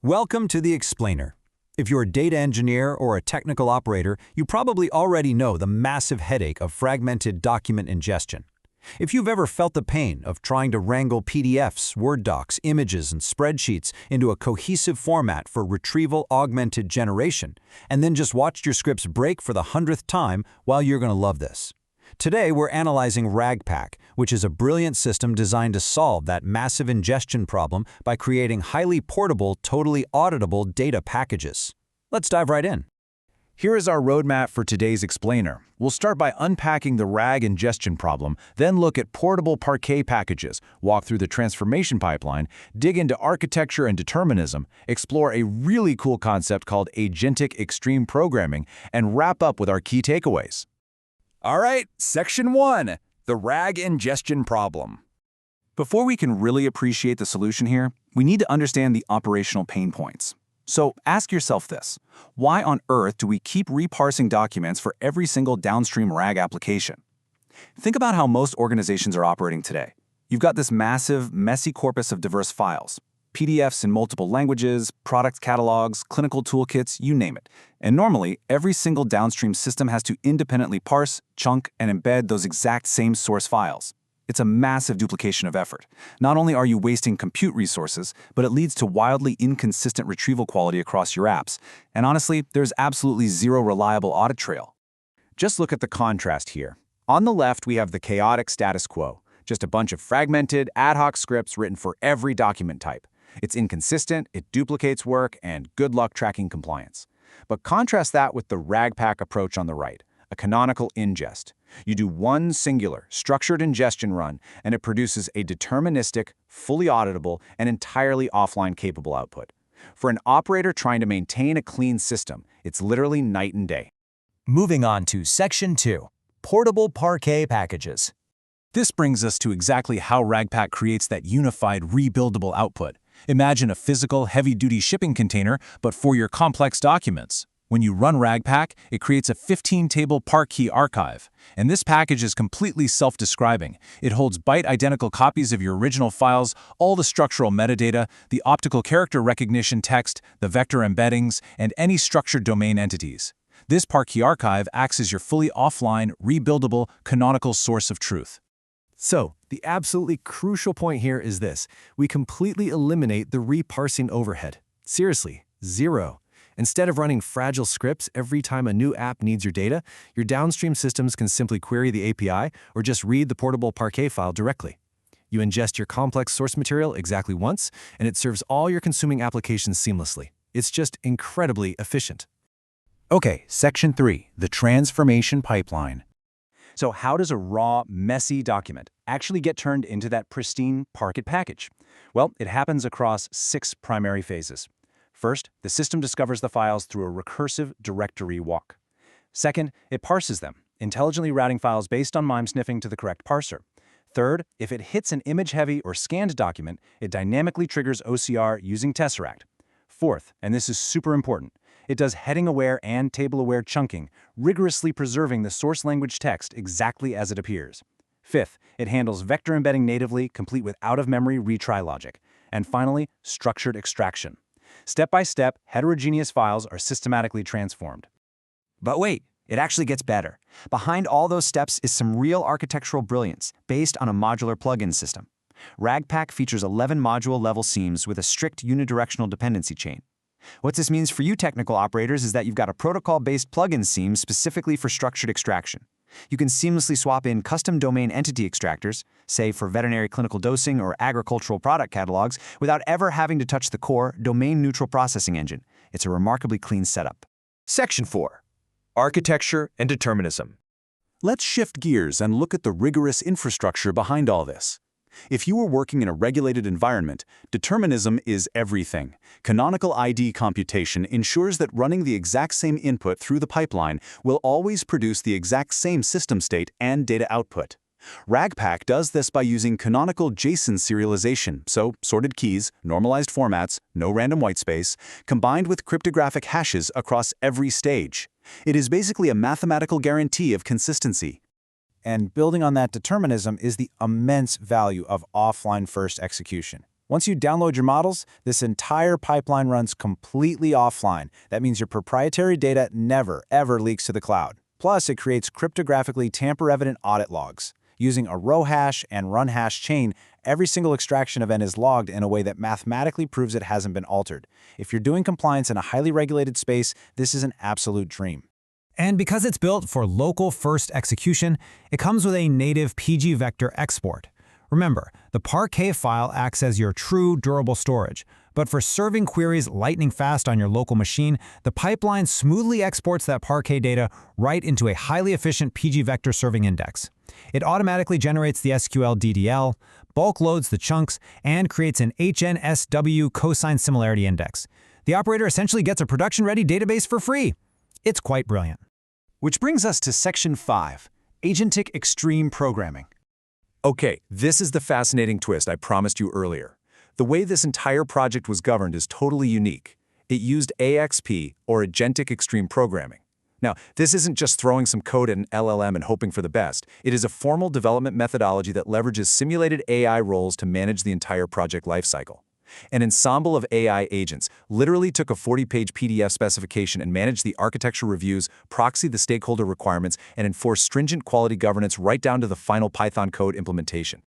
Welcome to the Explainer. If you're a data engineer or a technical operator, you probably already know the massive headache of fragmented document ingestion. If you've ever felt the pain of trying to wrangle PDFs, Word docs, images, and spreadsheets into a cohesive format for Retrieval-Augmented Generation, and then just watched your scripts break for the 100th time, well, you're going to love this. Today, we're analyzing ragpack, which is a brilliant system designed to solve that massive ingestion problem by creating highly portable, totally auditable data packages. Let's dive right in. Here is our roadmap for today's explainer. We'll start by unpacking the RAG ingestion problem, then look at portable Parquet packages, walk through the transformation pipeline, dig into architecture and determinism, explore a really cool concept called agentic extreme programming, and wrap up with our key takeaways. All right, Section 1, the RAG ingestion problem. Before we can really appreciate the solution here, we need to understand the operational pain points. So ask yourself this: why on earth do we keep reparsing documents for every single downstream RAG application? Think about how most organizations are operating today. You've got this massive, messy corpus of diverse files, PDFs in multiple languages, product catalogs, clinical toolkits, you name it. And normally, every single downstream system has to independently parse, chunk, and embed those exact same source files. It's a massive duplication of effort. Not only are you wasting compute resources, but it leads to wildly inconsistent retrieval quality across your apps. And honestly, there's absolutely zero reliable audit trail. Just look at the contrast here. On the left, we have the chaotic status quo, just a bunch of fragmented, ad hoc scripts written for every document type. It's inconsistent, it duplicates work, and good luck tracking compliance. But contrast that with the ragpack approach on the right, a canonical ingest. You do one singular, structured ingestion run, and it produces a deterministic, fully auditable, and entirely offline-capable output. For an operator trying to maintain a clean system, it's literally night and day. Moving on to Section 2, portable Parquet packages. This brings us to exactly how ragpack creates that unified, rebuildable output. Imagine a physical, heavy-duty shipping container, but for your complex documents. When you run ragpack, it creates a 15-table Parquet archive. And this package is completely self-describing. It holds byte-identical copies of your original files, all the structural metadata, the optical character recognition text, the vector embeddings, and any structured domain entities. This Parquet archive acts as your fully offline, rebuildable, canonical source of truth. So, the absolutely crucial point here is this: we completely eliminate the reparsing overhead. Seriously, zero. Instead of running fragile scripts every time a new app needs your data, your downstream systems can simply query the API or just read the portable Parquet file directly. You ingest your complex source material exactly once, and it serves all your consuming applications seamlessly. It's just incredibly efficient. Okay, Section 3, the transformation pipeline. So how does a raw, messy document actually get turned into that pristine Parquet package? Well, it happens across 6 primary phases. First, the system discovers the files through a recursive directory walk. Second, it parses them, intelligently routing files based on MIME sniffing to the correct parser. Third, if it hits an image-heavy or scanned document, it dynamically triggers OCR using Tesseract. Fourth, and this is super important, it does heading-aware and table-aware chunking, rigorously preserving the source language text exactly as it appears. Fifth, it handles vector embedding natively, complete with out-of-memory retry logic. And finally, structured extraction. Step by step, heterogeneous files are systematically transformed. But wait, it actually gets better. Behind all those steps is some real architectural brilliance based on a modular plugin system. Ragpack features 11 module-level seams with a strict unidirectional dependency chain. What this means for you technical operators is that you've got a protocol-based plugin seam specifically for structured extraction. You can seamlessly swap in custom domain entity extractors, say for veterinary clinical dosing or agricultural product catalogs, without ever having to touch the core, domain-neutral processing engine. It's a remarkably clean setup. Section 4, architecture and determinism. Let's shift gears and look at the rigorous infrastructure behind all this. If you were working in a regulated environment, determinism is everything. Canonical ID computation ensures that running the exact same input through the pipeline will always produce the exact same system state and data output. Ragpack does this by using canonical JSON serialization, so sorted keys, normalized formats, no random whitespace, combined with cryptographic hashes across every stage. It is basically a mathematical guarantee of consistency. And building on that determinism is the immense value of offline-first execution. Once you download your models, this entire pipeline runs completely offline. That means your proprietary data never, ever leaks to the cloud. Plus, it creates cryptographically tamper-evident audit logs. Using a row hash and run hash chain, every single extraction event is logged in a way that mathematically proves it hasn't been altered. If you're doing compliance in a highly regulated space, this is an absolute dream. And because it's built for local first execution, it comes with a native PG vector export. Remember, the Parquet file acts as your true durable storage. But for serving queries lightning fast on your local machine, the pipeline smoothly exports that Parquet data right into a highly efficient PG vector serving index. It automatically generates the SQL DDL, bulk loads the chunks, and creates an HNSW cosine similarity index. The operator essentially gets a production-ready database for free. It's quite brilliant. Which brings us to Section 5, Agentic Extreme Programming. Okay, this is the fascinating twist I promised you earlier. The way this entire project was governed is totally unique. It used AXP, or Agentic Extreme Programming. Now, this isn't just throwing some code at an LLM and hoping for the best. It is a formal development methodology that leverages simulated AI roles to manage the entire project lifecycle. An ensemble of AI agents literally took a 40-page PDF specification and managed the architecture reviews, proxied the stakeholder requirements, and enforced stringent quality governance right down to the final Python code implementation.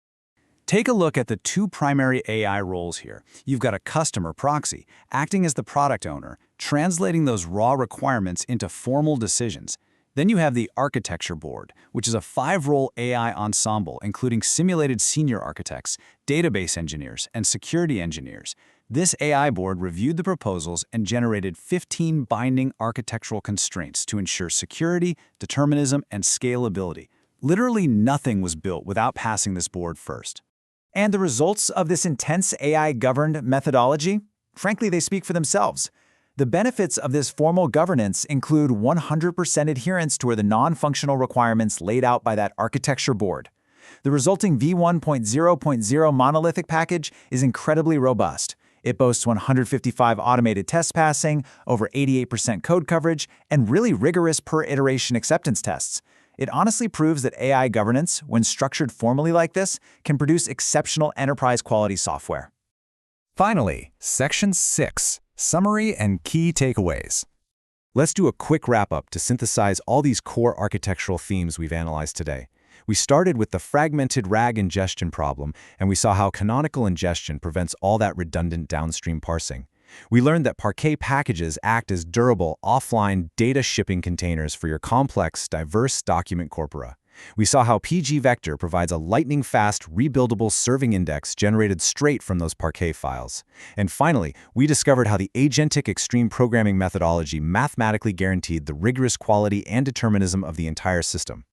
Take a look at the two primary AI roles here. You've got a customer proxy, acting as the product owner, translating those raw requirements into formal decisions. Then you have the architecture board, which is a 5-role AI ensemble, including simulated senior architects, database engineers, and security engineers. This AI board reviewed the proposals and generated 15 binding architectural constraints to ensure security, determinism, and scalability. Literally nothing was built without passing this board first. And the results of this intense AI-governed methodology? Frankly, they speak for themselves. The benefits of this formal governance include 100% adherence to the non-functional requirements laid out by that architecture board. The resulting v1.0.0 monolithic package is incredibly robust. It boasts 155 automated tests passing, over 88% code coverage, and really rigorous per-iteration acceptance tests. It honestly proves that AI governance, when structured formally like this, can produce exceptional enterprise-quality software. Finally, Section 6, Summary and Key Takeaways. Let's do a quick wrap-up to synthesize all these core architectural themes we've analyzed today. We started with the fragmented RAG ingestion problem, and we saw how canonical ingestion prevents all that redundant downstream parsing. We learned that Parquet packages act as durable, offline data shipping containers for your complex, diverse document corpora. We saw how PG Vector provides a lightning-fast, rebuildable serving index generated straight from those Parquet files. And finally, we discovered how the Agentic Extreme Programming methodology mathematically guaranteed the rigorous quality and determinism of the entire system.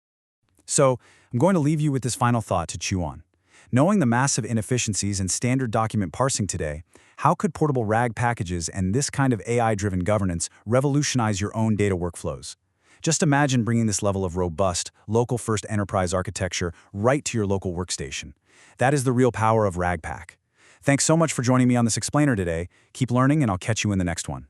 So, I'm going to leave you with this final thought to chew on. Knowing the massive inefficiencies in standard document parsing today, how could portable RAG packages and this kind of AI-driven governance revolutionize your own data workflows? Just imagine bringing this level of robust, local-first enterprise architecture right to your local workstation. That is the real power of ragpack. Thanks so much for joining me on this explainer today. Keep learning, and I'll catch you in the next one.